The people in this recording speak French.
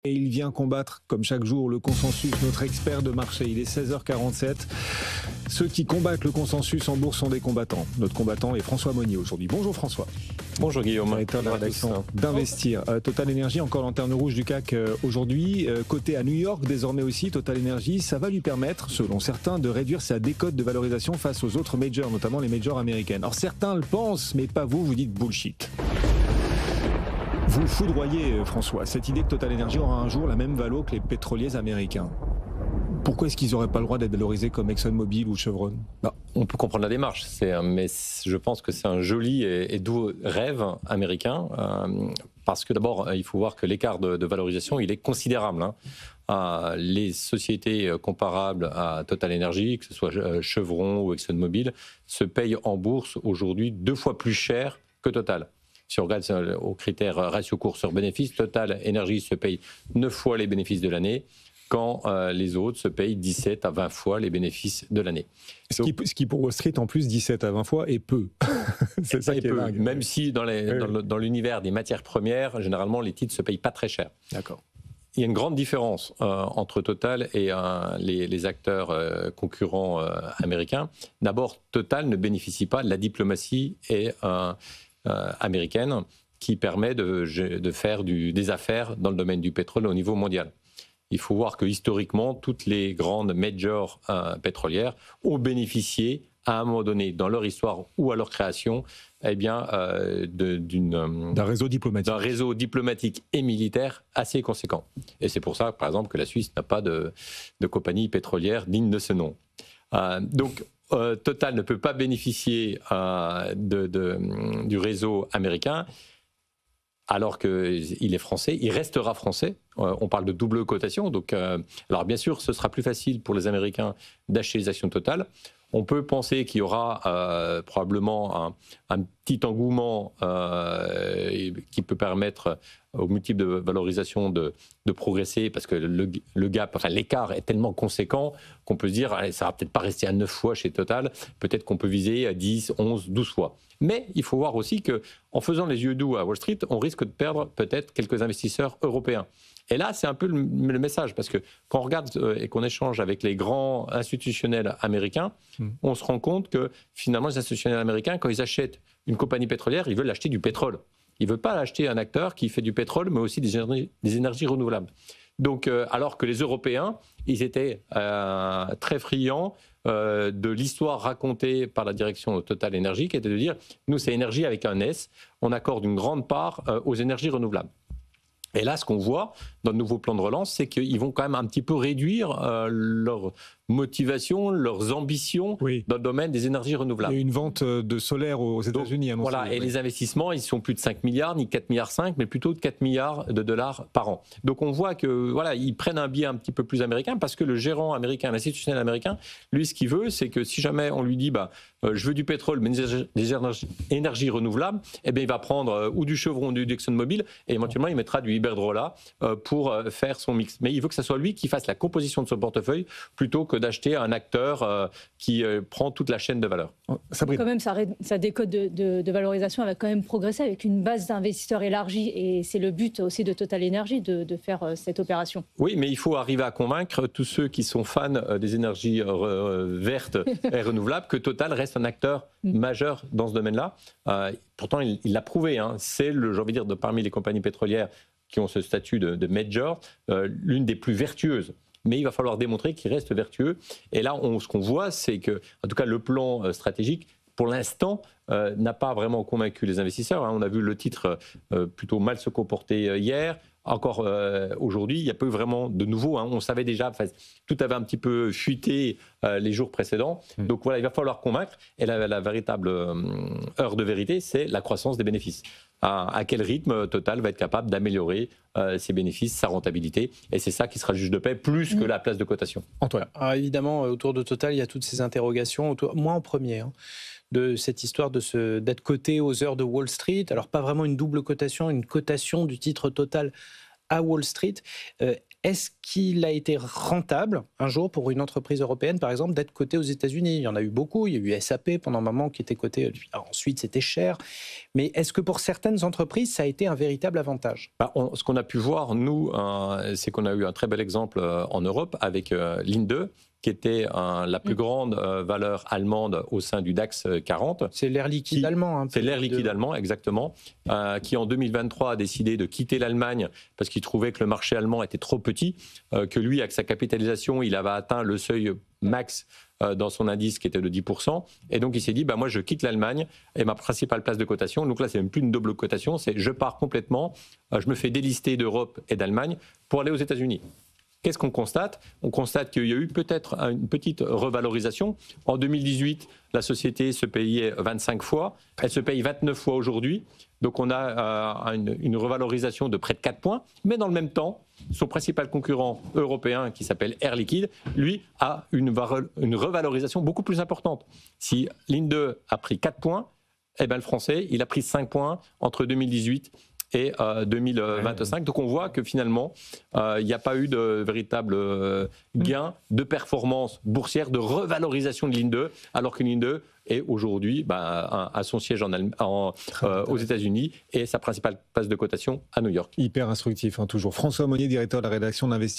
Et il vient combattre, comme chaque jour, le consensus, notre expert de marché. Il est 16h47. Ceux qui combattent le consensus en bourse sont des combattants. Notre combattant est François Monnier aujourd'hui. Bonjour François. Bonjour Guillaume. Directeur de la rédaction d'Investir. Total Energy, encore lanterne rouge du CAC aujourd'hui. Coté à New York désormais aussi, Total Energy, ça va lui permettre, selon certains, de réduire sa décote de valorisation face aux autres majors, notamment les majors américaines. Alors certains le pensent, mais pas vous dites bullshit. Vous foudroyez, François, cette idée que Total Energy aura un jour la même valo que les pétroliers américains. Pourquoi est-ce qu'ils n'auraient pas le droit d'être valorisés comme ExxonMobil ou Chevron ? On peut comprendre la démarche, mais je pense que c'est un joli et doux rêve américain, parce que d'abord, il faut voir que l'écart de valorisation, il est considérable. Les sociétés comparables à Total Energy, que ce soit Chevron ou ExxonMobil, se payent en bourse aujourd'hui 2 fois plus cher que Total. Si on regarde aux critères ratio cours sur bénéfice, Total Energy se paye 9 fois les bénéfices de l'année, quand les autres se payent 17 à 20 fois les bénéfices de l'année. Ce qui pour Wall Street, en plus, 17 à 20 fois est peu. C'est ça qui est dingue. Même si dans l'univers des matières premières, généralement, les titres ne se payent pas très cher. D'accord. Il y a une grande différence entre Total et les acteurs concurrents américains. D'abord, Total ne bénéficie pas de la diplomatie américaine qui permet de faire des affaires dans le domaine du pétrole au niveau mondial. Il faut voir que historiquement, toutes les grandes majors pétrolières ont bénéficié à un moment donné dans leur histoire ou à leur création d'un réseau diplomatique et militaire assez conséquent. Et c'est pour ça, par exemple, que la Suisse n'a pas de compagnie pétrolière digne de ce nom. Total ne peut pas bénéficier du réseau américain alors qu'il est français, il restera français. On parle de double cotation. Alors bien sûr, ce sera plus facile pour les Américains d'acheter les actions Total. On peut penser qu'il y aura probablement un petit engouement qui peut permettre aux multiples de valorisation de progresser, parce que l'écart est tellement conséquent qu'on peut se dire allez, ça ne va peut-être pas rester à 9 fois chez Total, peut-être qu'on peut viser à 10, 11, 12 fois. Mais il faut voir aussi qu'en faisant les yeux doux à Wall Street, on risque de perdre peut-être quelques investisseurs européens. Et là, c'est un peu le message, parce que quand on regarde et qu'on échange avec les grands institutionnels américains, on se rend compte que finalement, les institutionnels américains, quand ils achètent une compagnie pétrolière, ils veulent acheter du pétrole. Ils ne veulent pas acheter un acteur qui fait du pétrole, mais aussi des énergies renouvelables. Alors que les Européens, ils étaient très friands de l'histoire racontée par la direction de Total Energy, qui était de dire, nous, c'est énergie avec un S, on accorde une grande part aux énergies renouvelables. Et là, ce qu'on voit dans le nouveau plan de relance, c'est qu'ils vont quand même un petit peu réduire leur motivation, leurs ambitions dans le domaine des énergies renouvelables. Il y a une vente de solaire aux États-Unis annoncée. Voilà, et les investissements, ils sont plus de 5 milliards, ni 4 milliards 5, mais plutôt de 4 milliards de dollars par an. Donc on voit que ils prennent un biais un petit peu plus américain, parce que le gérant américain, l'institutionnel américain, lui, ce qu'il veut, c'est que si jamais on lui dit je veux du pétrole, mais des énergies renouvelables, eh bien il va prendre ou du Chevron ou du ExxonMobil, et éventuellement il mettra du Iberdrola pour faire son mix. Mais il veut que ce soit lui qui fasse la composition de son portefeuille, plutôt que d'acheter un acteur qui prend toute la chaîne de valeur. Sabrina. Quand même, sa décote de valorisation va quand même progresser avec une base d'investisseurs élargie, et c'est le but aussi de Total Energy de faire cette opération. Oui, mais il faut arriver à convaincre tous ceux qui sont fans des énergies vertes et renouvelables que Total reste un acteur majeur dans ce domaine-là. Pourtant, il l'a prouvé. C'est, j'ai envie de dire, parmi les compagnies pétrolières qui ont ce statut de major, l'une des plus vertueuses. Mais il va falloir démontrer qu'il reste vertueux. Et là, ce qu'on voit, c'est que, en tout cas, le plan stratégique, pour l'instant, n'a pas vraiment convaincu les investisseurs. On a vu le titre plutôt mal se comporter hier. Encore aujourd'hui, il n'y a pas eu vraiment de nouveau. On savait déjà, tout avait un petit peu fuité les jours précédents. Donc voilà, il va falloir convaincre. Et la véritable heure de vérité, c'est la croissance des bénéfices. À quel rythme Total va être capable d'améliorer ses bénéfices, sa rentabilité. Et c'est ça qui sera le juge de paix, plus que la place de cotation. Antoine. Alors évidemment, autour de Total, il y a toutes ces interrogations. Moi en premier, de cette histoire d'être coté aux heures de Wall Street. Alors pas vraiment une double cotation, une cotation du titre Total à Wall Street. Est-ce qu'il a été rentable un jour pour une entreprise européenne, par exemple, d'être cotée aux États-Unis? Il y en a eu beaucoup. Il y a eu SAP pendant un moment qui était coté. Ensuite, c'était cher. Mais est-ce que pour certaines entreprises, ça a été un véritable avantage? Ce qu'on a pu voir, nous, c'est qu'on a eu un très bel exemple en Europe avec Linde, qui était la plus grande valeur allemande au sein du DAX 40. C'est l'air liquide allemand. C'est l'air liquide allemand, exactement, qui en 2023 a décidé de quitter l'Allemagne parce qu'il trouvait que le marché allemand était trop petit, que lui, avec sa capitalisation, il avait atteint le seuil max dans son indice qui était de 10%. Et donc, il s'est dit, moi, je quitte l'Allemagne et ma principale place de cotation. Donc là, c'est même plus une double cotation, c'est je pars complètement, je me fais délister d'Europe et d'Allemagne pour aller aux États-Unis. Qu'est-ce qu'on constate? On constate qu'il y a eu peut-être une petite revalorisation. En 2018, la société se payait 25 fois. Elle se paye 29 fois aujourd'hui. Donc on a une revalorisation de près de 4 points. Mais dans le même temps, son principal concurrent européen, qui s'appelle Air Liquide, lui, a une revalorisation beaucoup plus importante. Si Linde a pris 4 points, le français, il a pris 5 points entre 2018 et 2025. Donc on voit que finalement, il n'y a pas eu de véritable gain de performance boursière, de revalorisation de Linde, alors que Linde est aujourd'hui à son siège aux États-Unis et sa principale place de cotation à New York. Hyper instructif, toujours. François Monnier, directeur de la rédaction d'Investir.